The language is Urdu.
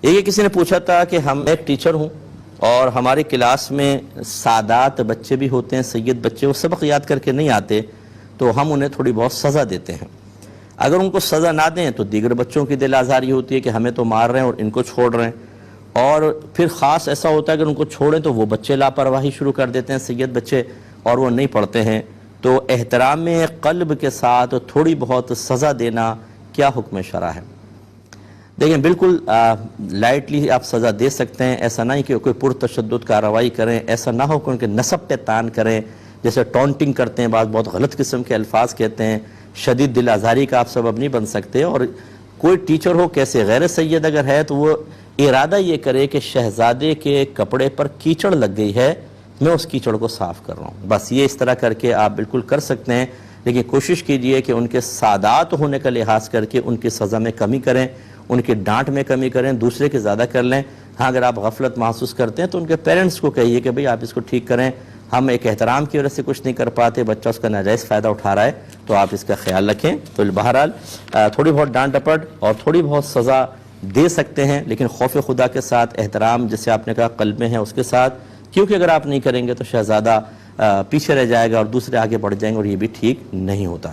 یہ کسی نے پوچھا تھا کہ ہم ایک ٹیچر ہوں اور ہماری کلاس میں سادات بچے بھی ہوتے ہیں، سید بچے، وہ سبق یاد کر کے نہیں آتے، تو ہم انہیں تھوڑی بہت سزا دیتے ہیں۔ اگر ان کو سزا نہ دیں تو دیگر بچوں کی دل آزاری ہوتی ہے کہ ہمیں تو مار رہے ہیں اور ان کو چھوڑ رہے ہیں، اور پھر خاص ایسا ہوتا ہے کہ ان کو چھوڑیں تو وہ بچے لاپرواہی شروع کر دیتے ہیں، سید بچے، اور وہ نہیں پڑھتے ہیں۔ تو احترام قلب کے ساتھ تھوڑی بہت سزا دینا کیا حکم شرع ہے؟ دیکھیں بالکل لائٹلی آپ سزا دے سکتے ہیں، ایسا نہیں کہ کوئی پرتشدد کارروائی کریں، ایسا نہ ہو کہ ان کے نسب پہ تان کریں، جیسے ٹونٹنگ کرتے ہیں، بعض بہت غلط قسم کے الفاظ کہتے ہیں، شدید دل آزاری کا آپ سبب نہیں بن سکتے۔ اور کوئی ٹیچر ہو کیسے غیر سید اگر ہے تو وہ ارادہ یہ کرے کہ شہزادے کے کپڑے پر کیچڑ لگ گئی ہے، میں اس کیچڑ کو صاف کر رہا ہوں، بس یہ اس طرح کر کے آپ بالکل کر سکتے ہیں۔ لیکن کوشش کیجئے کہ ان کے سادات ہونے کا لحاظ کر کے ان کی سزا میں کمی کریں، ان کے ڈانٹ میں کمی کریں، دوسرے کے زیادہ کر لیں۔ ہاں اگر آپ غفلت محسوس کرتے ہیں تو ان کے پیرنٹس کو کہیے کہ بھئی آپ اس کو ٹھیک کریں، ہم ایک احترام کی وجہ سے کچھ نہیں کر پاتے، بچہ اس کا ناجائز فائدہ اٹھا رہا ہے، تو آپ اس کا خیال رکھیں۔ تو بہرحال تھوڑی بہت ڈانٹ ڈپٹ اور تھوڑی بہت سزا دے سکتے ہیں، لیکن خوف خدا کے ساتھ، احترام جسے آپ نے کہا قلب میں ہے اس کے ساتھ، کیونکہ اگر آپ نہیں کریں گے تو شہزادہ پیچھے رہ جائے گا اور دوسرے آگے بڑھ جائیں گے، اور یہ بھی ٹھیک نہیں ہوتا۔